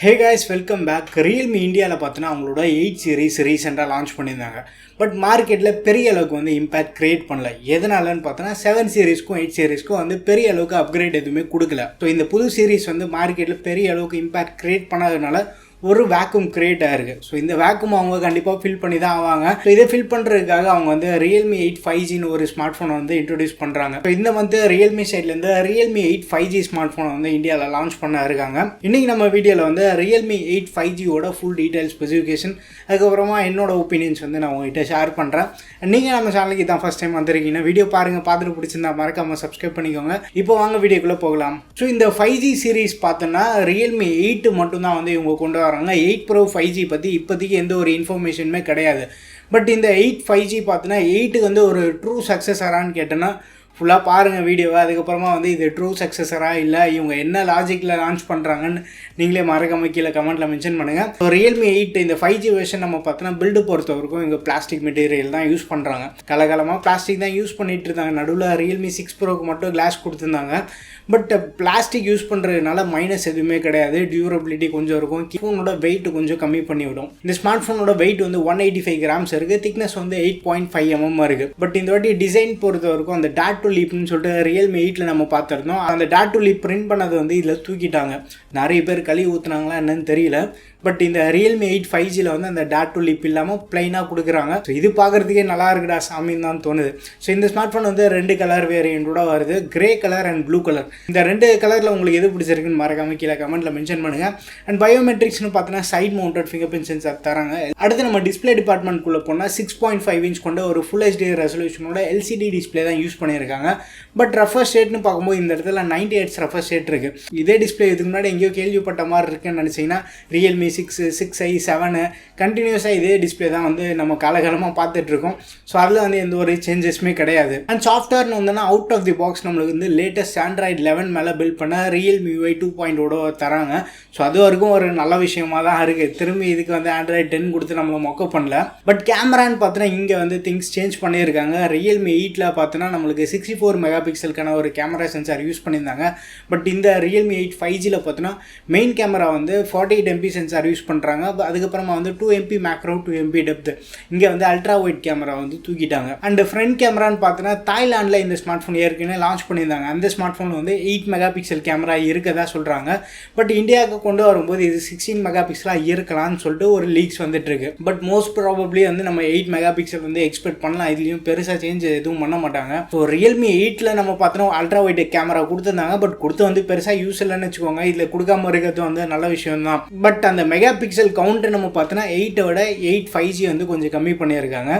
Hey guys, welcome back. Realme India பார்த்தனா அவங்களோட 8 series ரீசெண்டா லான்ச் பண்ணிருந்தாங்க. பட் மார்க்கெட்ல பெரிய அளவுக்கு வந்து இம்பாக்ட் கிரியேட் பண்ணல. எதனாலன்னு பார்த்தனா 7 சீரிஸ்க்கும் 8 சீரிஸ்க்கும் வந்து பெரிய அளவுக்கு அப்கிரேட் எதுவுமே கொடுக்கல. ஸோ இந்த புது சீரிஸ் வந்து மார்க்கெட்ல பெரிய அளவுக்கு இம்பாக்ட் கிரியேட் பண்ணாதனால ஒரு வேக்யூம் கிரியேட் ஆயிருக்கு. ஸோ இந்த வேக்யூம் அவங்க கண்டிப்பாக ஃபில் பண்ணி தான் ஆவாங்க. ஸோ இதை ஃபில் பண்ணுறதுக்காக அவங்க வந்து Realme 8 5Gன்னு ஒரு ஸ்மார்ட் ஃபோனை வந்து இன்ட்ரடியூஸ் பண்ணுறாங்க. ஸோ இந்த வந்து Realme சைட்லேருந்து Realme 8 5G ஸ்மார்ட் ஃபோனை வந்து இந்தியாவில் லான்ச் பண்ண இருக்காங்க. இன்றைக்கி நம்ம வீடியோவில் வந்து Realme 8 5Gயோட ஃபுல் டீட்டெயில் ஸ்பெசிஃபிகேஷன் அதுக்கப்புறமா என்னோட ஒப்பீனியன்ஸ் வந்து நான் உங்கள்கிட்ட ஷேர் பண்ணுறேன். நீங்கள் நம்ம சேனலுக்கு இதான் ஃபஸ்ட் டைம் வந்திருக்கீங்கன்னா வீடியோ பாருங்கள், பார்த்துட்டு பிடிச்சிருந்தா மறக்காமல் சப்ஸ்கிரைப் பண்ணிக்கோங்க. இப்போ வாங்க வீடியோக்குள்ளே போகலாம். ஸோ இந்த 5G சீரீஸ் பார்த்தோன்னா Realme 8 மட்டும்தான் வந்து இவங்க கொண்டு வராங்க. 8 Pro 5G பற்றி இப்போதைக்கு எந்த ஒரு இன்ஃபர்மேஷனுமே கிடையாது. பட் இந்த 8 5G பார்த்தோன்னா 8க்கு வந்து ஒரு ட்ரூ சக்ஸஸரான்னு கேட்டோன்னா ஃபுல்லாக பாருங்கள் வீடியோவை. அதுக்கப்புறமா வந்து இது ட்ரூ சக்ஸஸராக இல்லை இவங்க என்ன லாஜிக்கில் லான்ச் பண்ணுறாங்கன்னு நீங்களே மறக்காம கீழே கமெண்ட்டில் மென்ஷன் பண்ணுங்கள். ஸோ Realme 8 இந்த 5G வெர்ஷன் நம்ம பார்த்தோன்னா பில்டு பொறுத்த வரைக்கும் இங்கே பிளாஸ்டிக் மெட்டீரியல் தான் யூஸ் பண்ணுறாங்க. காலகாலமாக பிளாஸ்டிக் தான் யூஸ் பண்ணிகிட்டு இருந்தாங்க. நடுவில் Realme 6 Proக்கு மட்டும் கிளாஸ் கொடுத்துருந்தாங்க. பட் பிளாஸ்டிக் யூஸ் பண்ணுறதுனால மைனஸ் எதுவுமே கிடையாது. டியூரபிலிட்டி கொஞ்சம் இருக்கும். ஃபோனோட வெயிட் கொஞ்சம் கம்மி பண்ணிவிடும். இந்த ஸ்மார்ட் ஃபோனோட வெயிட் வந்து 185 கிராம்ஸ் இருக்குது. திக்னஸ் வந்து 8.5 mm இருக்குது. பட் இந்த வாட்டி டிசைன் பொறுத்த வரைக்கும் அந்த டாட் டு லீப்னு சொல்லிட்டு Realme 8ல் நம்ம பார்த்துருந்தோம். அந்த டாட் டு லீப் பிரிண்ட் பண்ணது வந்து இதில் தூக்கிட்டாங்க. நிறைய பேர் கழுவி ஊற்றுனாங்களா என்னன்னு தெரியல. பட் இந்த Realme 8 5Gயில் வந்து அந்த டாட் டு லீப் இல்லாமல் பிளைனாக கொடுக்குறாங்க. ஸோ இது பார்க்குறதுக்கே நல்லா இருக்குடா சாமின்னு தான் தோணுது. ஸோ இந்த ஸ்மார்ட் ஃபோன் வந்து 2 கலர் வேரியண்ட்டோட வருது, grey colour and blue colour. இந்த 2 கலரில் உங்களுக்கு எது பிடிச்சிருக்குன்னு மறக்காமல் கீழே கமெண்ட்டில் மென்ஷன் பண்ணுங்கள். அண்ட் பயோமெட்ரிக்ஸ்னு பார்த்தோன்னா side mounted fingerprint sensor தராங்க. அடுத்து நம்ம டிஸ்பிளே டிபார்ட்மெண்ட்குள்ளே போனால் 6.5 inch கொண்ட ஒரு ஃபுல் HD ரெசல்யூஷனோட LCD டிஸ்பிளே தான் யூஸ் பண்ணியிருக்காங்க. பட் ரஃபர் ஸ்டேட்னு பார்க்கும்போது இந்த இடத்துல 90 Hz ரஃபர் ஸ்டேட் இருக்குது. இதே டிஸ்பிளே இதுக்கு முன்னாடி எங்கேயோ கேள்விப்பட்ட மாதிரி இருக்குன்னு நினச்சிங்கன்னா Realme 6, 6i, 7 கண்டினியூஸாக இதே டிஸ்பிளே தான் வந்து நம்ம காலகாலமாக பார்த்துட்ருக்கோம். ஸோ அதில் வந்து எந்த ஒரு சேஞ்சஸுமே கிடையாது. அண்ட் சாஃப்ட்வேர்னு வந்தோன்னா அவுட் ஆஃப் தி பாக்ஸ் நம்மளுக்கு வந்து லேட்டஸ்ட் Android 11 மேலே பில்ட் பண்ண Realme UI 2.0 தராங்க. ஸோ அது வரைக்கும் ஒரு நல்ல விஷயமாக தான் இருக்குது. திரும்பி இதுக்கு வந்து Android 10 கொடுத்து நம்மளை மொக்க பண்ணல. பட் கேமரான்னு பார்த்தோன்னா இங்கே வந்து திங்ஸ் சேஞ்ச் பண்ணியிருக்காங்க. Realme 8ல் பார்த்தோன்னா நம்மளுக்கு 64 மெகாபிக்சலுக்கான ஒரு கேமரா சென்சார் யூஸ் பண்ணியிருந்தாங்க. பட் இந்த Realme 8 5Gயில் பார்த்தோன்னா மெயின் கேமரா வந்து 48 MP சென்சார் யூஸ் பண்ணுறாங்க. அதுக்கப்புறமா வந்து 2 MP மேக்ரோ, 2 MP டெப்த். இங்கே வந்து அல்ட்ரா வைட் கேமரா வந்து தூக்கிட்டாங்க. அண்ட் ஃப்ரண்ட் கேமரான்னு பார்த்தோன்னா தாய்லாண்டில் இந்த ஸ்மார்ட் ஃபோன் ஏற்கனவே லான்ச் பண்ணியிருந்தாங்க. அந்த ஸ்மார்ட் ஃபோன் வந்து 8 மெகாபிக்சல் கேமரா இருக்கதா சொல்கிறாங்க. பட் இந்தியாவுக்கு கொண்டு வரும்போது இது 16 மெகாபிக்சலாக இருக்கலாம்னு சொல்லிட்டு ஒரு லீக்ஸ் வந்துட்டு இருக்கு. பட் மோஸ்ட் ப்ராபப்ளி வந்து நம்ம 8 மெகாபிக்சல் வந்து எக்ஸ்பெக்ட் பண்ணலாம். இதுலேயும் பெருசாக சேஞ்ச் எதுவும் பண்ண மாட்டாங்க. ஸோ Realme 8ல் நம்ம பார்த்தோன்னா அல்ட்ரா வைட் கேமரா கொடுத்துருந்தாங்க. பட் கொடுத்து வந்து பெருசாக யூஸ் இல்லைன்னு வச்சுக்கோங்க. இதில் கொடுக்காம இருக்கிறது வந்து நல்ல விஷயம் தான். பட் அந்த மெகாபிக்சல் கவுண்ட்டு நம்ம பார்த்தோன்னா 8 விட 8 5G வந்து கொஞ்சம் கம்மி பண்ணியிருக்காங்க.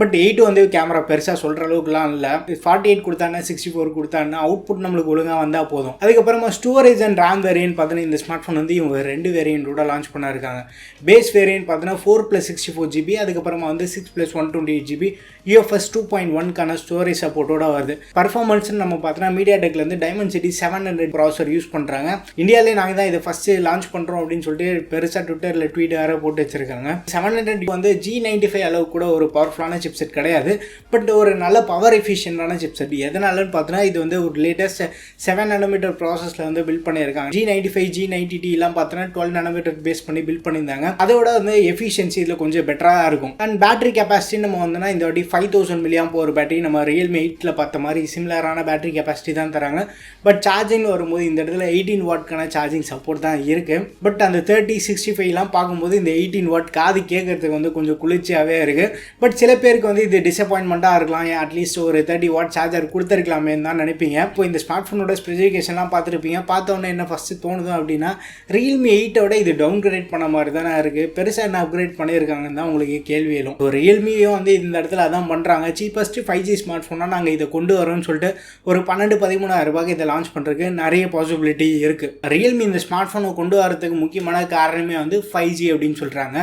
பட் 8 வந்து கேமரா பெருசாக சொல்கிற அளவுக்குலாம் இல்லை. 48 கொடுத்தாங்கன்னா 64 கொடுத்தாங்கன்னா அவுட்புட் நம்மளுக்கு ஒழுங்காக வந்தால் போதும். அதுக்கப்புறமா ஸ்டோரேஜ் அண்ட் RAM வேரியன்ட் பார்த்தோன்னா இந்த ஸ்மார்ட் ஃபோன் வந்து இவங்க 2 வேரியண்ட்டோட லான்ச் பண்ணியிருக்காங்க. பேஸ் வேரியன்ட் பார்த்தோன்னா 4+64GB, அதுக்கப்புறமா வந்து 6+128GB UFS 2.1க்கான ஸ்டோரேஜ் சப்போர்ட்டோட வருது. பர்ஃபார்மன்ஸ்னு நம்ம பார்த்தோன்னா மீடியாடெக்லேருந்து Dimensity 700 ப்ராசர் யூஸ் பண்ணுறாங்க. இந்தியாவிலே நாங்கள் தான் இதை ஃபஸ்ட்டு லான்ச் பண்ணுறோம் அப்படின்னு சொல்லிட்டு பெருசாக ட்விட்டரில் ட்வீட் வேறு போட்டு வச்சிருக்காங்க. 700 வந்து G95 அளவுக்கு கூட ஒரு பவர்ஃபுல்லான சிப்செட் கிடையாது. பட் ஒரு நல்ல பவர் எஃபிஷியன்டான சிப்செட். எதனாலன்னு பார்த்தோன்னா இது வந்து ஒரு லேட்டஸ்ட் 7 nm ப்ராசஸில் வந்து பில்ட் பண்ணியிருக்காங்க. G95, G90T எல்லாம் பார்த்தோன்னா 12 nm பேஸ் பண்ணி பில்ட் பண்ணியிருந்தாங்க. அதோட வந்து எஃபிஷியன்சி இதில் கொஞ்சம் பெட்டராக இருக்கும். அண்ட் பேட்டரி கெப்பாசிட்டி நம்ம வந்தோன்னா இந்த வாட்டி 5000 mAh பேட்டரி நம்ம Realme 8ல் பார்த்த மாதிரி சிமிலரான பேட்டரி கெப்பாசிட்டி தான் தராங்க. பட் சார்ஜிங் வரும்போது இந்த இடத்துல 18 வாட்க்கான சார்ஜிங் சப்போர்ட் தான் இருக்குது. பட் அந்த 3065 பார்க்கும்போது இந்த 18 வாட் காது கேட்கறதுக்கு வந்து கொஞ்சம் குளிர்ச்சியாகவே இருக்குது. பட் சில பேருக்கு வந்து இது டிசப்பாயின்மெண்ட்டாக இருக்கலாம். அட்லீஸ்ட் ஒரு 30 வாட் சார்ஜர் கொடுத்துருக்கலாமே தான் நினைப்பீங்க. இப்போ இந்த ஸ்மார்ட் ஃபோனோட ஸ்பெசிஃபிகேஷன்லாம் பார்த்துருப்பீங்க. பார்த்தோன்னே என்ன ஃபஸ்ட்டு தோணுது அப்படின்னா Realme 8ஓட இது டவுன் கிரேட் பண்ண மாதிரி தானே இருக்குது. பெருசாக என்ன அப்கிரேட் பண்ணியிருக்காங்கன்னு தான் உங்களுக்கு கேள்வி எழும். ஸோ Realmeயும் வந்து இந்த இடத்துல அதான் பண்ணுறாங்க. சீப்பஸ்ட் 5G ஸ்மார்ட் ஃபோனாக நாங்கள் இதை கொண்டு வரோம்னு சொல்லிட்டு ஒரு 12-13,000 ரூபாய்க்கு இதை லான்ச் பண்ணுறதுக்கு நிறைய பாசிபிலிட்டி இருக்குது. Realme இந்த ஸ்மார்ட் ஃபோனை கொண்டு வரதுக்கு முக்கியமான காரணமே வந்து 5G அப்படின்னு சொல்கிறாங்க.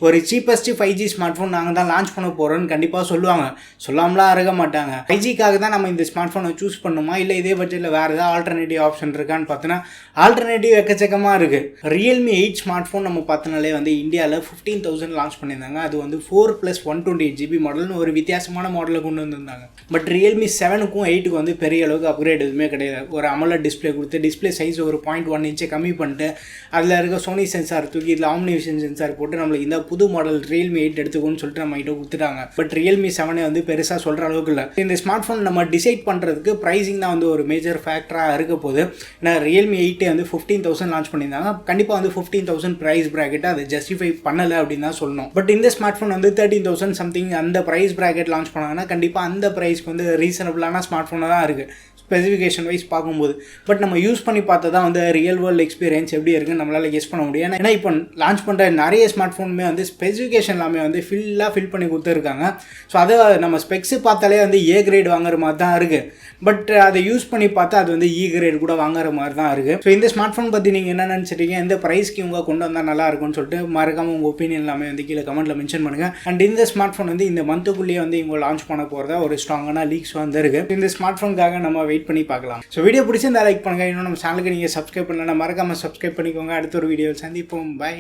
ஒரு சீப்பஸ்ட் 5G ஸ்மார்ட் ஃபோன் நாங்கள் தான் லான்ச் பண்ண போகிறோன்னு கண்டிப்பாக சொல்லுவாங்க. சொல்லாமலாம் இருக்க மாட்டாங்க. 5Gக்காக தான் நம்ம இந்த ஸ்மார்ட் ஃபோனை சூஸ் பண்ணுமா இல்லை இதே பட்ஜெட்டில் வேறு ஏதாவது ஆல்டர்னேட்டிவ் ஆப்ஷன் இருக்கான்னு பார்த்தோன்னா ஆல்டர்னேட்டிவ் எக்கச்சக்கமாக இருக்குது. ரியல்மி 8 ஸ்மார்ட் ஃபோன் நம்ம பார்த்தனாலே வந்து இந்தியாவில் 15,000 லான்ச் பண்ணியிருந்தாங்க. அது வந்து 4+128GB மாடல்னு ஒரு வித்தியாசமான மாடலில் கொண்டு வந்திருந்தாங்க. பட் ரியல்மி 7க்கும் 8க்கும் வந்து பெரிய அளவுக்கு அப்கிரேட் எதுவுமே கிடையாது. ஒரு AMOLED டிஸ்பிளே கொடுத்து டிஸ்பிளே சைஸ் ஒரு 0.1 இன்ச்சை கம்மி பண்ணிட்டு அதில் இருக்க சோனி சென்சார் தூக்கி இதில் ஆம்னிவிஷன் சென்சார் போட்டு நம்மளுக்கு இந்த புது மாடல் ரியல்மி 8 எடுத்துக்கோன்னு சொல்லிட்டு நம்ம கிட்ட கொடுத்துட்டாங்க. பட் ரியல்மி 7 வந்து பெருசாக சொல்கிற அளவுக்கு இல்லை. இந்த ஸ்மார்ட் ஃபோன் நம்ம டிசைட் பண்ணுறதுக்கு ப்ரைஸிங் தான் வந்து ஒரு மேஜர் ஃபேக்டராக இருக்க போது. ஏன்னா ரியல்மி 8 வந்து 15,000 லான்ச் பண்ணியிருந்தாங்க. கண்டிப்பாக வந்து 15,000 ப்ரைஸ் ப்ராக்கெட்டை அதை ஜஸ்டிஃபை பண்ணலை அப்படின்னு தான் சொல்லணும். பட் இந்த ஸ்மார்ட் ஃபோன் வந்து 13,000 சம்திங் அந்த ப்ரைஸ் ப்ராக்கெட் லான்ச் பண்ணாங்கன்னா கண்டிப்பாக அந்த ப்ரைஸ்க்கு வந்து ரீசனபிளான ஸ்மார்ட் ஃபோனாக தான் இருக்குது ஸ்பெசிஃபிகேஷன் வைஸ் பார்க்கும்போது. பட் நம்ம யூஸ் பண்ணி பார்த்தா தான் வந்து ரியல் வேர்ல்டு எக்ஸ்பீரியன்ஸ் எப்படி இருக்குன்னு நம்மளால் கெஸ் பண்ண முடியும். ஏன்னா இப்போ லான்ச் பண்ணுற நிறைய ஸ்மார்ட் ஃபோனுமே வந்து ஸ்பெசிஃபிகேஷன் எல்லாமே வந்து ஃபில் பண்ணி கொடுத்துருக்காங்க. ஸோ அதை நம்ம ஸ்பெக்ஸு பார்த்தாலே வந்து ஏ கிரேட் வாங்குற மாதிரி தான் இருக்குது. பட் அதை யூஸ் பண்ணி பார்த்தா அது வந்து இ கிரேட் கூட வாங்குற மாதிரி தான் இருக்குது. ஸோ இந்த ஸ்மார்ட் ஃபோன் பற்றி நீங்கள் என்ன நினச்சிட்டீங்க, எந்த ப்ரைஸ்க்கு இவங்க கொண்டு வந்தால் நல்லா இருக்கும்னு சொல்லிட்டு மறக்காமல் உங்கள் ஒப்பீனியன் எல்லாமே வந்து கீழே கமெண்ட்டில் மென்ஷன் பண்ணுங்கள். அண்ட் இந்த ஸ்மார்ட் ஃபோன் வந்து இந்த மந்த்துக்குள்ளேயே வந்து இவங்க லான்ச் பண்ண போகிறதா ஒரு ஸ்ட்ராங்கான லீக்ஸ் வந்து இருக்குது. இந்த ஸ்மார்ட் ஃபோனுக்காக நம்ம வெயிட் பண்ணி பார்க்கலாம். ஸோ வீடியோ பிடிச்சிருந்தா லைக் பண்ணுங்கள். இன்னும் நம்ம சேனலுக்கு நீங்கள் சப்ஸ்கிரைப் பண்ணலாம், மறக்காமல் சப்ஸ்கிரைப் பண்ணிக்கோங்க. அடுத்த ஒரு வீடியோவில் சந்திப்போம். பை.